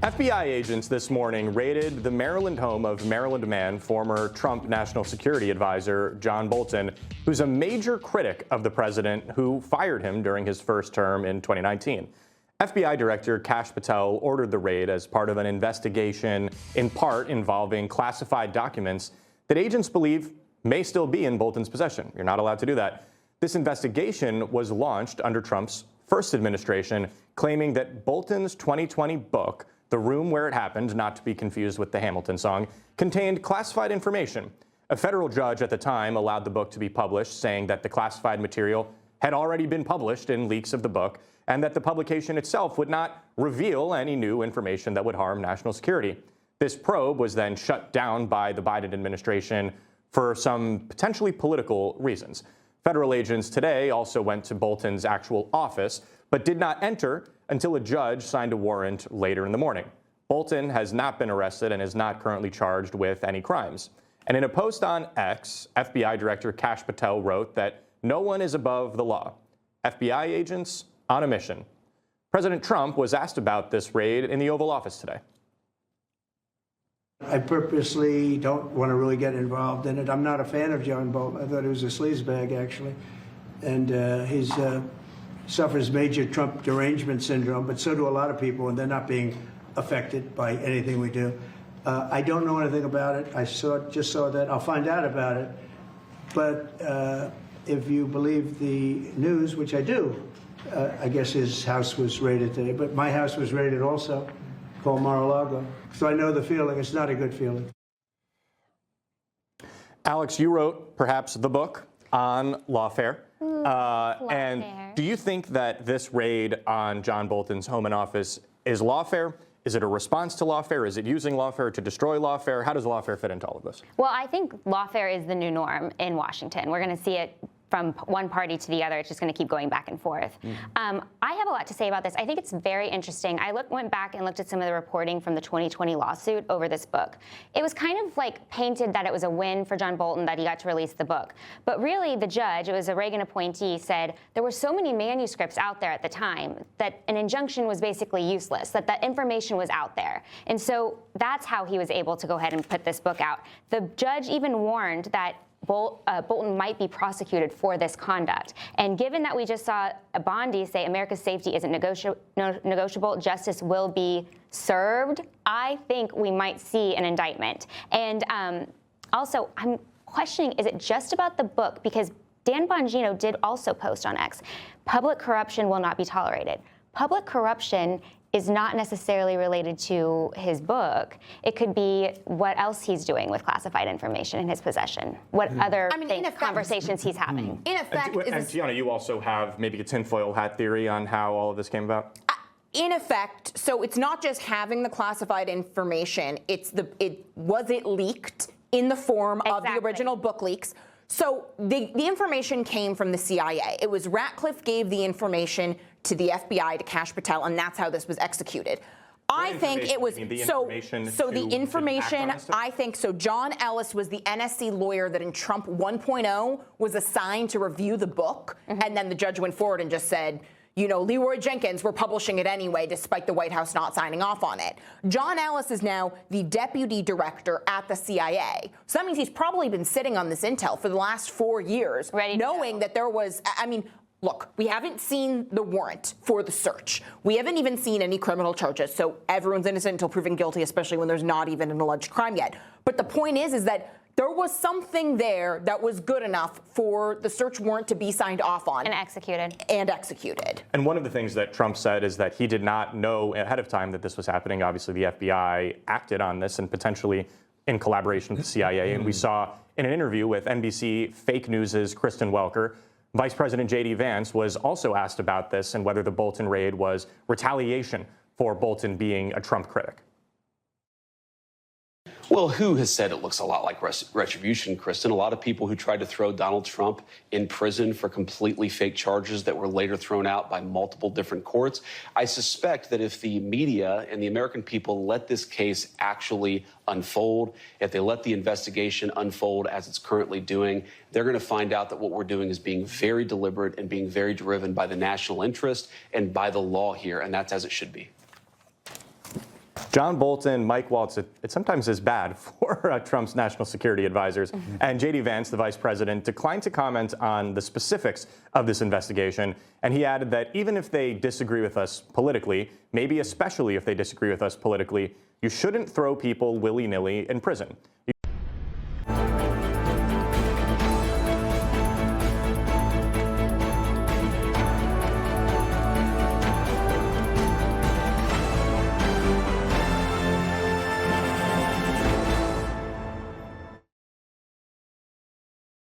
FBI agents this morning raided the Maryland home of Maryland man, former Trump National Security Advisor John Bolton, who's a major critic of the president who fired him during his first term in 2019. FBI Director Kash Patel ordered the raid as part of an investigation, in part involving classified documents that agents believe may still be in Bolton's possession. You're not allowed to do that. This investigation was launched under Trump's first administration, claiming that Bolton's 2020 book, The Room Where It Happened, not to be confused with the Hamilton song, contained classified information. A federal judge at the time allowed the book to be published, saying that the classified material had already been published in leaks of the book, and that the publication itself would not reveal any new information that would harm national security. This probe was then shut down by the Biden administration for some potentially political reasons. Federal agents today also went to Bolton's actual office, but did not enter until a judge signed a warrant later in the morning. Bolton has not been arrested and is not currently charged with any crimes. And in a post on X, FBI Director Kash Patel wrote that no one is above the law. FBI agents on a mission. President Trump was asked about this raid in the Oval Office today. I purposely don't want to really get involved in it. I'm not a fan of John Bolton. I thought he was a sleazebag, actually. And he's suffers major Trump derangement syndrome, but so do a lot of people, and they're not being affected by anything we do. I don't know anything about it. I just saw that. I'll find out about it. But if you believe the news, which I do, I guess his house was raided today, but my house was raided also, called Mar-a-Lago. So I know the feeling. It's not a good feeling. Alex, you wrote perhaps the book on lawfare. And do you think that this raid on John Bolton's home and office is lawfare? Is it a response to lawfare? Is it using lawfare to destroy lawfare? How does lawfare fit into all of this? Well, I think lawfare is the new norm in Washington. We're going to see it from one party to the other. It's just going to keep going back and forth. I have a lot to say about this. I think it's very interesting. I went back and looked at some of the reporting from the 2020 lawsuit over this book. It was kind of like painted that it was a win for John Bolton that he got to release the book. But really, the judge, it was a Reagan appointee, said there were so many manuscripts out there at the time that an injunction was basically useless, that that information was out there. And so that's how he was able to go ahead and put this book out. The judge even warned that Bolton might be prosecuted for this conduct. And given that we just saw Bondi say America's safety isn't negotiable, justice will be served, I think we might see an indictment. And also, I'm questioning, is it just about the book? Because Dan Bongino did also post on X, public corruption will not be tolerated. Public corruption is not necessarily related to his book. It could be what else he's doing with classified information in his possession, what other conversations he's having. In effect, and Tiana, you also have maybe a tinfoil hat theory on how all of this came about? In effect, so it's not just having the classified information, was it leaked in the form of the original book leaks? So the information came from the CIA. It was Ratcliffe gave the information to the FBI, to Kash Patel, and that's how this was executed. I think it was the information. I think so. John Ellis was the NSC lawyer that in Trump 1.0 was assigned to review the book, and then the judge went forward and just said, you know, Leroy Jenkins, we're publishing it anyway, despite the White House not signing off on it. John Ellis is now the deputy director at the CIA. So that means he's probably been sitting on this intel for the last 4 years, knowing that there was, I mean, look, we haven't seen the warrant for the search. We haven't even seen any criminal charges. So everyone's innocent until proven guilty, especially when there's not even an alleged crime yet. But the point is that there was something there that was good enough for the search warrant to be signed off on. And executed. And one of the things that Trump said is that he did not know ahead of time that this was happening. Obviously, the FBI acted on this and potentially in collaboration with the CIA. And we saw in an interview with NBC Fake News' Kristen Welker, Vice President J.D. Vance was also asked about this and whether the Bolton raid was retaliation for Bolton being a Trump critic. Well, who has said it looks a lot like retribution, Kristen? A lot of people who tried to throw Donald Trump in prison for completely fake charges that were later thrown out by multiple different courts. I suspect that if the media and the American people let this case actually unfold, if they let the investigation unfold as it's currently doing, they're going to find out that what we're doing is being very deliberate and being very driven by the national interest and by the law here, and that's as it should be. John Bolton, Mike Waltz, it sometimes is bad for Trump's national security advisors. And J.D. Vance, the vice president, declined to comment on the specifics of this investigation. And he added that even if they disagree with us politically, maybe especially if they disagree with us politically, you shouldn't throw people willy-nilly in prison.